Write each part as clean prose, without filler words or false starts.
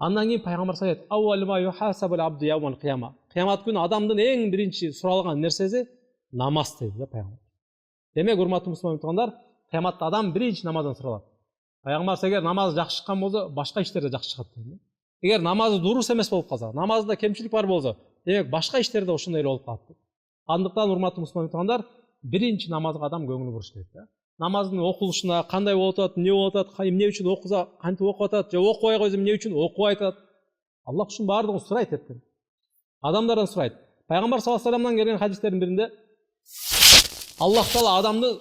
Андан кейін пайғамбар айтады: "Аувалу ма юхасабул абду яумал қияма." Қиямат күні адамдың ең бірінші сұралған нәрсесі намаз дейді да пайғамбар. Демек, урматтуу мусулман туғандар, қияматта адам бірінші намаздан сұралады. Пайғамбар егер намазы жақсы шыққан болса, башқа іштер де жақсы шығады дейді. Егер намазы дұрыс емес болып қалса, намазда кемшілік бар болса, демек башқа іштер де ошондой болып қалады. Андықтан урматтуу мусулман туғандар, бірінші намазға адам көңіл буруш керек да. Намаздың оқылышына қандай болып жатады, не болып жатады, эмне үчүн окуза, кантип окуп атат, же окубай койсо эмне үчүн окубай атат. Аллах ушунун баардыгын сурайт эптен. Адамдардан сурайт. Пайгамбар саллаллаху алейхи вассаламдан келген хадистердин биринде Аллах Таала адамды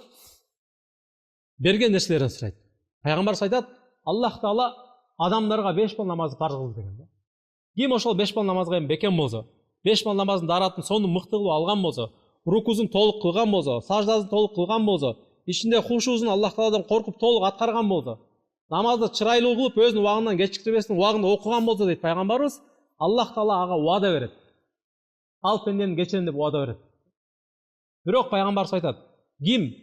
берген нерселерден сурайт. Пайгамбар айтат: Аллах Таала адамдарга 5 бал намазды фарз кылды деген да. Ким ошол 5 бал намазга эми бекем болсо, 5 бал намаздын даратын сонун мыкты кылып алган болсо, рукузун толук кылган болсо, саждасын толук кылган болсо, ичинде хушузун Аллах Тааладан коркуп толук аткарган болсо, намазды чырайлуу кылып өзүнүн убагынан кечиктирбестен убагында окуган болсо дейт пайгамбарыбыз, Аллах Таала ага убада берет. Ал пендени кечирем деп убада берет. Бирок пайгамбар айтат: ким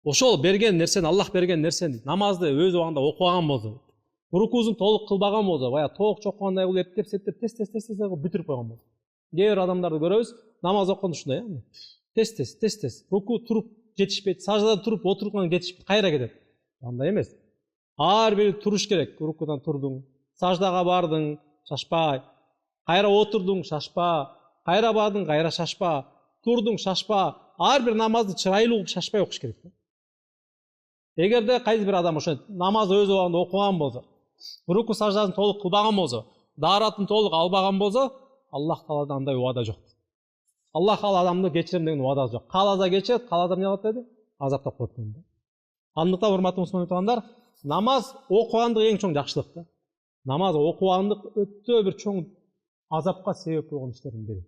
ошол берген нерсени, Аллах берген нерсени, намазды өз убагында окубаган болсо, рукузун толук кылбаган болсо, бая тоок чоккандай кылып эптеп септеп тез кылып бүтүрүп койгон болсо. Кээ бир адамдарды көрөбүз, намаз окуганда ушундай, тез руку туруп жетишпейт, саждадан туруп отурган жетишпейт, кайра кетет. Андай эмес. Ар бир туруш керек. Рукудан турдуң, саждага бардың, шашпай, кайра отурдуң, шашпа, кайра бардың, кайра шашпа, турдуң, шашпа. Ар бир намазды чырайлуу кылып шашпай окуш керек. Эгерде кайсы бир адам ошо намаз өз убагында окуган болсо, руку саждасын толук кылбаган болсо, дааратын толук албаган болсо, Аллах Тааладан андай убада жок. Аллах Таала адамды кечирем деген убадасы жок. Кааласа кечирет, кааласа эмне кылат деди? Азаптап коет деди. Андыктан урматтуу мусулман туугандар, намаз окугандык эң чоң жакшылык да. Намаз окугандык өтө бир чоң азапка себеп болгон иштердин бири.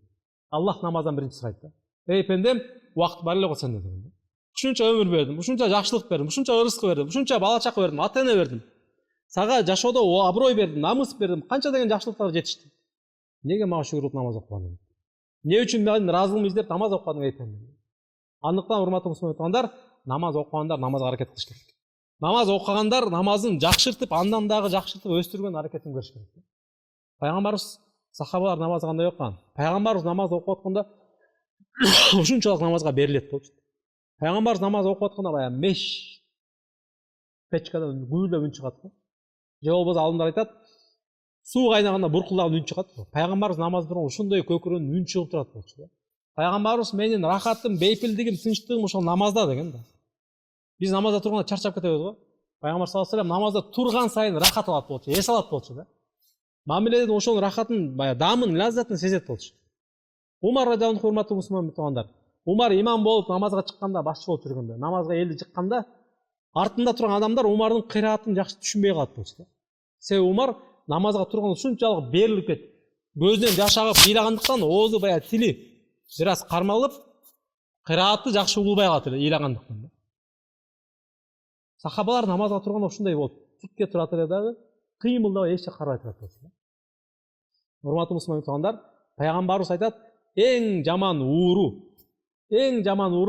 Аллах намаздан биринчи сурайт да. Эй пендем, убакыт бар эле го сенде деген. Ушунча өмүр бердим, ушунча жакшылык бердим, ушунча ырызкы бердим, ушунча бала чака бердим, ата эне бердим. Сага жашоодо аброй бердим, намыс бердим, канча деген жакшылыктар жетишти. Неге мага шүгүр кылып намаз окубадың? Не үчүн мен разылыгымды издеп намаз окубадың айтам. Андыктан урматтуу мусулман туугандар, намаз окугандар намазга аракет кылыш керек. Намаз окугандар намазын жакшыртып, андан дагы жакшыртып өстүргөн аракетин көрүш керек. Пайгамбарыбыз, сахабалар намазды кандай окуган? Пайгамбарыбыз намаз окуп атканда ушунчалык намазга берилет болчу. Пайгамбарыбыз намаз окуп атканда бая меш печкадан гүйлөп үн чыгат. Же болбосо алымдар айтат, суу кайнаганда буркулдаган үн чыгат. Пайгамбарыбыз намаз турган ушундай көкүрөнүн үн чыгып турат болчу. Пайгамбарыбыз менин рахатым, бейпилдигим, тынчтыгым ошол намазда деген да. Биз намазда турганда чарчап кетебиз го. Пайгамбар саллаллаху алейхи вассалам намазда турган сайын рахат алат болчу, эс алат болчу да. Мамиледен ошол рахатын, бая дамын, лаззатын сезет болчу. Умар радиаллаху анху, урматтуу мусулман туугандар, Умар имам болуп намазга чыкканда, башчы болуп жүргөндө, намазга элди жыкканда, артында турган адамдар Умардын кыраатын жакшы түшүнбөй калат болчу. Себеби Умар намазга турганда ушунчалык берилип кетип, көзүнөн жаш агып ыйлагандыктан оозу бая тили бир аз кармалып, кыраатты жакшы угулбай калат эле ыйлагандыктан. Сахабалар намазга турганда ушундай болуп, тикке турат эле дагы, кыймылдабай эч жакка карабай турат болчу. Урматтуу мусулман туугандар, пайгамбарыбыз айтат, эң жаман ууру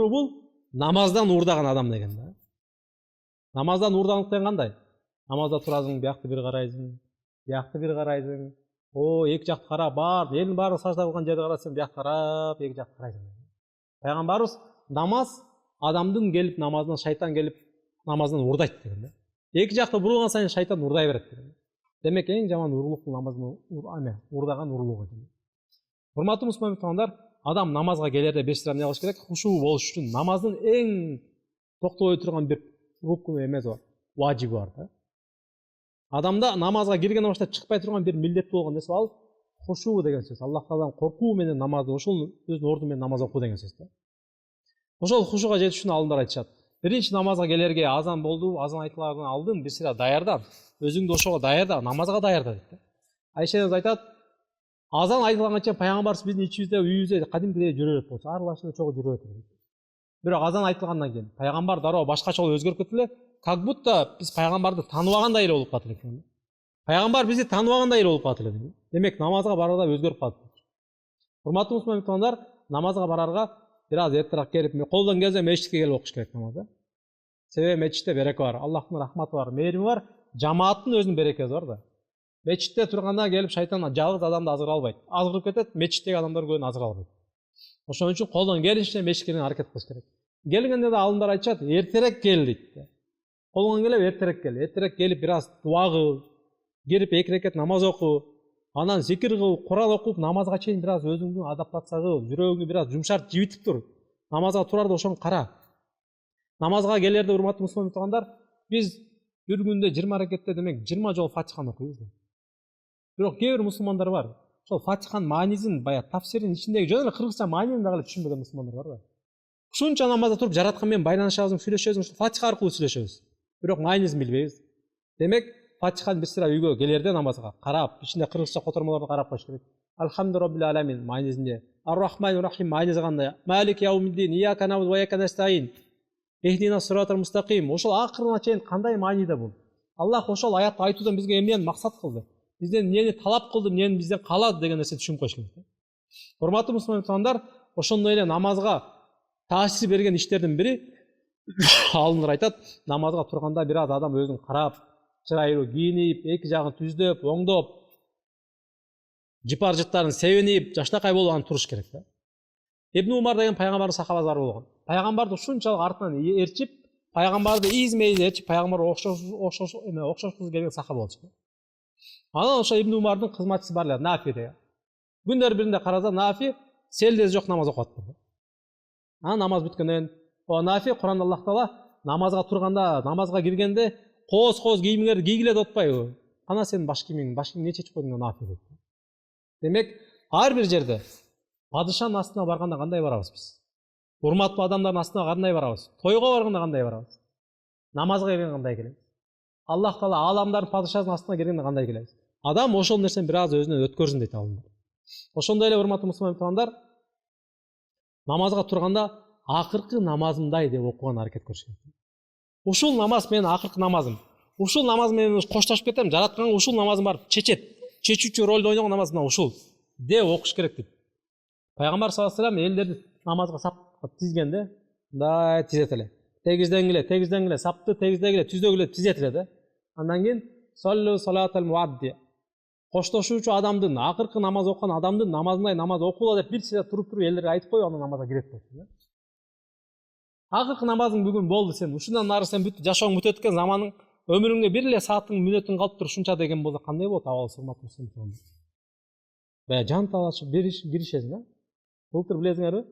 бул намаздан уурдаган адам деген да. Намаздан уурдагандык деген кандай? Намазда турасың, биякты бир карайсың, биякты бир карайсың. Эки жакты карап, элдин баары сажда кылган жерди карасаң, биякты карап, эки жакты карайсың. Пайгамбарыбыз намаз адамдын келип намазынан, шайтан келип намаздан уурдайт деген да. Эки жакты бурулган сайын шайтан уурдай берет деген. Демек эң жаман уурулук намаздын уурдаган уурулугу. Урматтуу мусулман туугандар, адам намазга келерде беш эмне кылыш керек? Хушу болуш үчүн намаздын эң токтобой турган бир рукуну эмеси бар, важиби бар да. Адамда намазга кирген баштап чыкпай турган бир милдет болгон нерсе ал хушу деген сөз. Аллах Тааладан коркуу менен намазды, ошол өзүнүн ордуну менен намаз окуу деген сөз да. Ошол хушуга жетиш үчүн алымдар айтышат. Биринчи намазга келерге азан болду, азан айтылардан алдын бир сыйра даярдан, өзүңдү ошого даярда, намазга даярда дейт. Айшеңиз айтат, азан айтылганча пайгамбарыбыз биздин ичибизде, үйүбүздө кадимкидей жүрө берет болчу, аралашып чогуу жүрө берет. Бирок азан айтылгандан кийин пайгамбар дароо башкача болуп өзгөрүп кетти эле, как будто биз пайгамбарды тааныбагандай эле болуп калат экен. Пайгамбар бизди тааныбагандай эле болуп калат эле. Демек намазга барарда өзгөрүп калат. Урматтуу мусулман туугандар, намазга барарга бир аз эртерээк келип, колдон келсе мечитке келип окуш керек намазды. Себеби мечитте береке бар, Аллахтын рахматы бар, мээрими бар, жамааттын өзүнүн берекеси бар да. Мечитте турганда келип шайтан жалгыз адамды азгыра албайт. Азгырып кетет, мечиттеги адамдар көбүн азгыра албайт. Ошон үчүн колдон келишинче мечитке келгенге аракет кылыш керек. Келгенде да алымдар айтышат, эртерээк кел дейт. Колуңан келип эртерээк кел. Эртерээк келип бир аз дуа кыл, кирип 2 рекет намаз оку, анан зикир кыл, Куран окуп, намазга чейин бир аз өзүңдү адаптация кыл, жүрөгүңдү бир аз жумшарт, жибитип тур. Намазга турарда ошону кара. Намазга келерде урматтуу мусулман туугандар, биз бир күндө 20 рекетте демек 20 жолу Фатиханы окуйбуз. Бирок кээ бир мусулмандар бар. Ошол Фатиханын маанисин, бая тафсирин ичиндеги жөн эле кыргызча маанисин дагы түшүнбөгөн мусулмандар бар. Ушунча намазда туруп жараткан менен байланышабыз, сүйлөшөбүз, ушул Фатиха аркылуу сүйлөшөбүз. Бирок маанисин билбейбиз. Демек, Фатиханы бир сыра үйгө келерде намазга карап, ичинде кыргызча котормолорду карап коюш керек. Алхамду роббил аламин маанисинде, Ар-Рахманир Рахим маанисин кандай, Малик яумиддин, Ияка набуду ва ияка настаин, Ихдина сиротал мустаким. Ошол акырына чейин кандай мааниде бул? Аллах ошол аятты айтуудан бизге эмнени максат кылды? Бизден эмнени талап кылды, эмнени бизден каалады деген нерсени түшүнүп коюш керек. Урматтуу мусулман туугандар, ошондой эле намазга таасир берген иштердин бири алымдар айтат, намазга турганда бир аз адам өзүн карап, чырайылуу кийинип, эки жагын түздөп, оңдоп, жыпар жыттарын себинип, жашнакай болуп анан туруш керек да. Ибн Умар деген пайгамбардын сахабасы бар болгон. Пайгамбарды ушунчалык артынан ээрчип, пайгамбарды измейин ээрчип, пайгамбарга окшошкусу келген сахаба болчу. Анан ошо Ибн Умардын кызматчысы бар эле, Нафи деген. Күндөр биринде караса, Нафи селдеси жок намаз окуп атты. Анан намаз бүткөндөн о Нафи, Куранда Аллах Таала намазга турганда, намазга киргенде кооз кийимиңерди кийгиле деп атпайбы? Кана сенин баш кийимиң эмне чечип койдуң Нафи дейт. Демек, ар бир жерде падышанын астына барганда кандай барабыз биз? Урматтуу адамдардын астына кандай барабыз? Тойго барганда кандай барабыз? Намазга келгенде кандай келебиз? Аллах Таала аламдардын падышасынын астына келгенде кандай келебиз? Адам ошол нерсени бир аз өзүнөн өткөрсүн дейт алымдар. Ошондой эле урматтуу мусулман туугандар, намазга турганда акыркы намазымдай деп окуган аракет көрүш керек. Ушул намаз менин акыркы намазым. Ушул намаз менен коштошуп кетем, жаратканга ушул намазым барып чечет. Чечүүчү ролду ойногон намаз мына ушул деп окуш керек дейт. Пайгамбар саллаллаху алейхи вассалам элдерди намазга сап тизгенде, мындай тизет эле. Тегизденгиле, сапты тегиздегиле, түздөгүлө тизет эле да. Андан кийин саллу салатал муадди. Коштошуучу адамдын, акыркы намаз окуган адамдын намазындай намаз окула деп бир сыйра туруп элдерге айтып коюп, анан намазга кирет дейт. Акыркы намазың бүгүн болду, сен ушундан нары сен бүт жашооң бүтөт экен, заманың, өмүрүңдө бир эле саатың, мүнөтүң калып тур ушунча деген болсо кандай болот? Абалысы урматтуу мусулман. Бая жан талашып киришесиң да. Былтыр билесиңерби?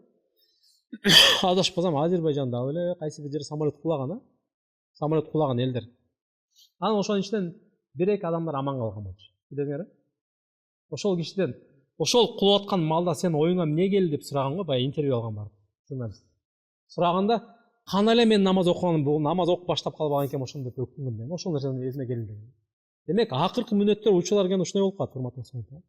Адашпасам Азербайжанда эле кайсы бир жерде самолет кулаган, самолет кулаган элдер. Анан ошонун ичинен бир-эки адамдар аман калган болчу. Билесиңерби? Ошол кишиден, ошол кулап аткан малда сен оюңа эмне келди деп сураган го, бая интервью алган бар. Журналист. Сураганда, кана эле мен намаз окуганым, бул намаз окуп баштап калбаган экен ошондо деп өкүнгөн мен. Ошол нерсени эсиме келди деген. Демек, акыркы мүнөттөр учулар келгенде ушундай болуп калат, урматтуу мусулман.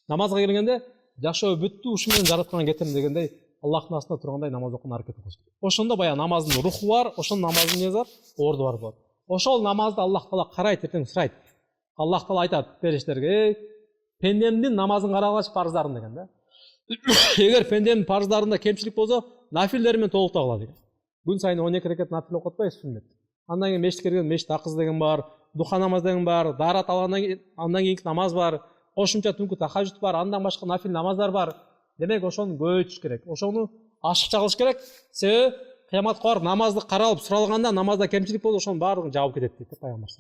Намазга келгенде жашоо бүттү, ушу менен жаратканга кетем дегендей, Аллахтын астында тургандай намаз окуган аракет кылыш керек. Ошондо бая намаздын руху бар, ошонун намаздын эмеси бар, орду бар болот. Ошол намазды Аллах Таала карайт, эртең сурайт. Аллах Таала айтат периштерге, пендемдин намазын карагыч парыздарын деген да. Эгер пендемдин парыздарында кемчилик болсо, нафилдер менен толуктагыла деген. Күн сайын 12 рекет нафил окуп атпайбыз сүннет. Андан кийин мешитке кирген мешит акызы деген бар, духа намаз деген бар, даарат алгандан андан кийинки намаз бар, кошумча түнкү тахажжуд бар, андан башка нафил намаздар бар. Демек ошону көбөйтүш керек. Ошону ашыкча кылыш керек. Себеби кыяматка барып намазды каралып суралганда, намазда кемчилик болсо ошонун баардыгын жаап кетет дейт пайгамбар.